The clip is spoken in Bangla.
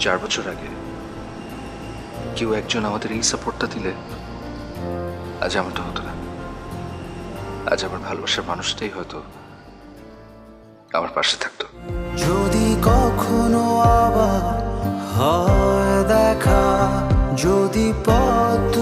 চার বছর আগে কেউ একজন আমাদের এই সাপোর্টটা দিলে আজ আমারটা হতো না। আজ আমার ভালোবাসার মানুষটাই হয়তো আমার পাশে থাকতো। যদি কখনো আবার হয় দেখা, যদি পথ